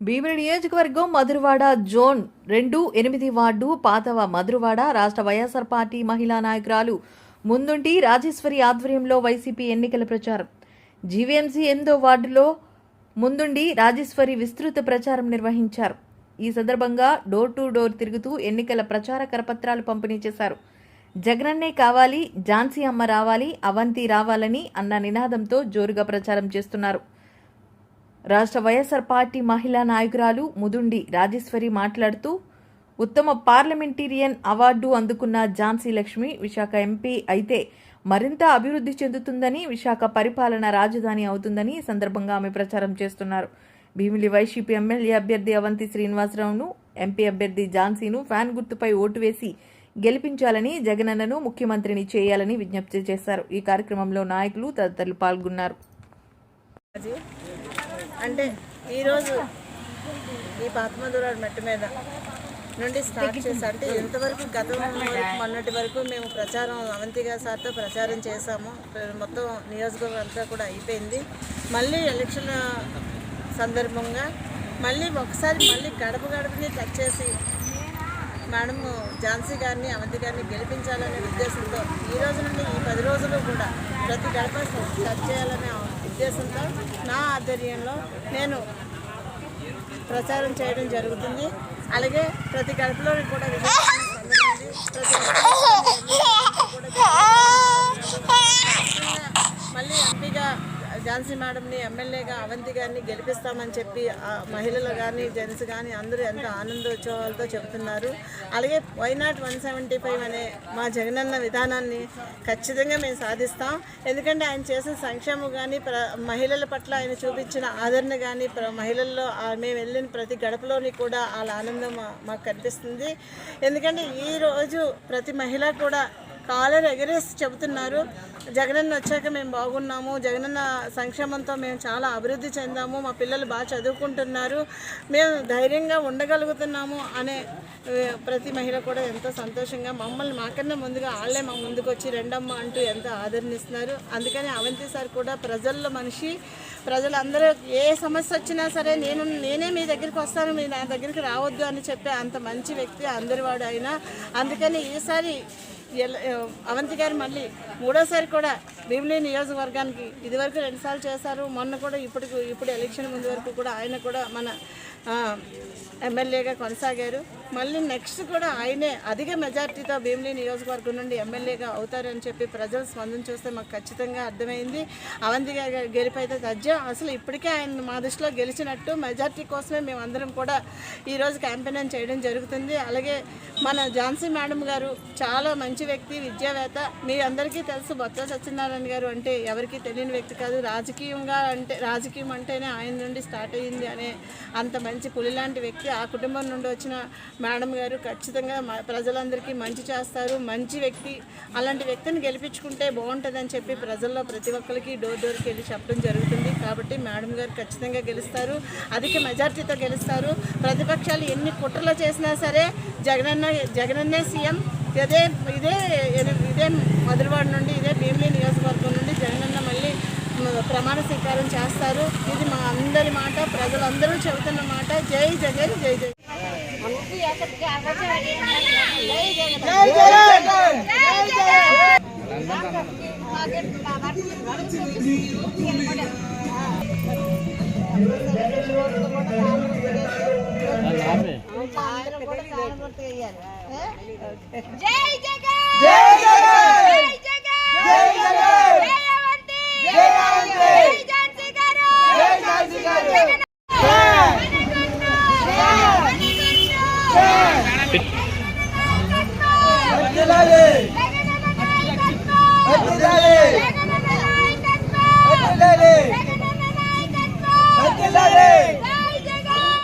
భీమిలి నియోజకవర్గం Madhurawada zone 2 8 ward పాతవ Madhurawada రాష్ట్ర YSR party మహిళా నాయకురాలు ముందుంటి రాజేశ్వరి ఆధ్వర్యంలో వైసీపీ ఎన్నికల ప్రచారం. జీవీఎంసీ 8వ వార్డులో ముందుండి రాజేశ్వరి విస్తృత ప్రచారం నిర్వహించారు. ఈ సందర్భంగా డోర్ టు డోర్ తిరుగుతూ ఎన్నికల ప్రచార కరపత్రాలు పంపిణీ చేశారు. జగనన్నే కావాలి, ఝాన్సీ అమ్మ రావాలి, అవంతి రావాలని అన్న నినాదంతో జోరుగా ప్రచారం చేస్తున్నారు. రాష్ట్ర వైఎస్ఆర్ పార్టీ మహిళా నాయకురాలు ముదుండి రాజేశ్వరి మాట్లాడుతూ, ఉత్తమ పార్లమెంటేరియన్ అవార్డు అందుకున్న ఝాన్సీ లక్ష్మి విశాఖ ఎంపీ అయితే మరింత అభివృద్ధి చెందుతుందని, విశాఖ పరిపాలన రాజధాని అవుతుందని ఈ సందర్భంగా ఆమె ప్రచారం చేస్తున్నారు. భీమిలి వైసీపీ ఎమ్మెల్యే అభ్యర్థి అవంతి శ్రీనివాసరావును, ఎంపీ అభ్యర్థి ఝాన్సీను ఫ్యాన్ గుర్తుపై ఓటు వేసి గెలిపించాలని, జగనన్నను ముఖ్యమంత్రిని చేయాలని విజ్ఞప్తి చేశారు. ఈ కార్యక్రమంలో నాయకులు తదితరులు పాల్గొన్నారు. అంటే ఈరోజు ఈ పాతమధురాడు మెట్టు మీద నుండి స్టార్ట్ చేసి, అంటే ఎంతవరకు మొన్నటి వరకు మేము ప్రచారం అవంతిగా సార్తో ప్రచారం చేశాము. మొత్తం నియోజకవర్గం అంతా కూడా అయిపోయింది. మళ్ళీ ఎలక్షన్ సందర్భంగా మళ్ళీ గడపని టచ్ చేసి మేడం ఝాన్సీ గారిని, అవంతి గారిని గెలిపించాలనే ఉద్దేశంతో ఈ రోజు నుండి ఈ 10 రోజులు కూడా ప్రతి గడప టచ్ చేయాలనే ఉద్దేశంతో నా ఆధ్వర్యంలో నేను ప్రచారం చేయడం జరుగుతుంది. అలాగే ప్రతి గడపలోని కూడా మళ్ళీ ఎంపీగా ఝాన్సీ మేడంని, ఎమ్మెల్యేగా అవంతి గారిని గెలిపిస్తామని చెప్పి మహిళలు కానీ జెంట్స్ కానీ అందరూ ఎంతో ఆనందోత్సవాలతో చెబుతున్నారు. అలాగే వైనాట్ 175 అనే మా జగనన్న విధానాన్ని ఖచ్చితంగా మేము సాధిస్తాం. ఎందుకంటే ఆయన చేసిన సంక్షేమం కానీ, మహిళల పట్ల ఆయన చూపించిన ఆదరణ కానీ, మహిళల్లో మేము వెళ్ళిన ప్రతి గడపలోని కూడా వాళ్ళ ఆనందం మాకు కనిపిస్తుంది. ఎందుకంటే ఈరోజు ప్రతి మహిళ కూడా కాలర్ ఎగరేసి చెబుతున్నారు, జగనన్న వచ్చాక మేము బాగున్నాము, జగనన్న సంక్షేమంతో మేము చాలా అభివృద్ధి చెందాము, మా పిల్లలు బాగా చదువుకుంటున్నారు, మేము ధైర్యంగా ఉండగలుగుతున్నాము అనే ప్రతి మహిళ కూడా ఎంతో సంతోషంగా మమ్మల్ని మాకన్నా ముందుగా వాళ్ళే మా ముందుకు వచ్చి రెండమ్మ అంటూ ఎంతో ఆదరణిస్తున్నారు. అందుకని అవంతి సార్ కూడా ప్రజల్లో మనిషి, ప్రజలందరూ ఏ సమస్య వచ్చినా సరే నేనే మీ దగ్గరికి వస్తాను, మీ నా దగ్గరికి రావద్దు అని చెప్పే అంత మంచి వ్యక్తి అందరివాడు ఆయన. అందుకని ఈసారి అవంతి గారు మళ్ళీ 3వసారి కూడా భీమిలి నియోజకవర్గానికి ఇదివరకు 2 సార్లు చేశారు. మొన్న కూడా ఇప్పుడు ఎలక్షన్ ముందు వరకు కూడా ఆయన కూడా మన ఎమ్మెల్యేగా కొనసాగారు. మళ్ళీ నెక్స్ట్ కూడా ఆయనే అధిక మెజార్టీతో భీమిలి నియోజకవర్గం నుండి ఎమ్మెల్యేగా అవుతారని చెప్పి ప్రజల స్పందన చూస్తే మాకు ఖచ్చితంగా అర్థమైంది. అవంతి గారి గెలిపైతే తథ్యం. అసలు ఇప్పటికే ఆయన మా దృష్టిలో గెలిచినట్టు, మెజార్టీ కోసమే మేమందరం కూడా ఈరోజు క్యాంపెయిన్ చేయడం జరుగుతుంది. అలాగే మన ఝాన్సీ మేడం గారు చాలా మంచి వ్యక్తి, విద్యావేత్త. మీ అందరికీ తెలుసు, బొత్స సత్యనారాయణ గారు అంటే ఎవరికి తెలియని వ్యక్తి కాదు. రాజకీయం అంటేనే ఆయన నుండి స్టార్ట్ అయ్యింది అనే అంత మంచి పులి లాంటి వ్యక్తి. ఆ కుటుంబం నుండి వచ్చిన మేడం గారు ఖచ్చితంగా ప్రజలందరికీ మంచి చేస్తారు, మంచి వ్యక్తి. అలాంటి వ్యక్తిని గెలిపించుకుంటే బాగుంటుందని చెప్పి ప్రజల్లో ప్రతి ఒక్కరికి డోర్కి వెళ్ళి చెప్పడం జరుగుతుంది. కాబట్టి మేడం గారు ఖచ్చితంగా అధిక మెజార్టీతో గెలుస్తారు. ప్రతిపక్షాలు ఎన్ని కుట్రలు చేసినా సరే జగనన్నే సీఎం. ఇదే మధురవాడ నుండి, ఇదే భీమిలి నియోజకవర్గం నుండి జగనన్న మళ్ళీ ప్రమాణ స్వీకారం చేస్తారు. ఇది మా అందరి మాట, ప్రజలందరూ చెబుతున్న మాట. జై జగన్, జై జై. Hey!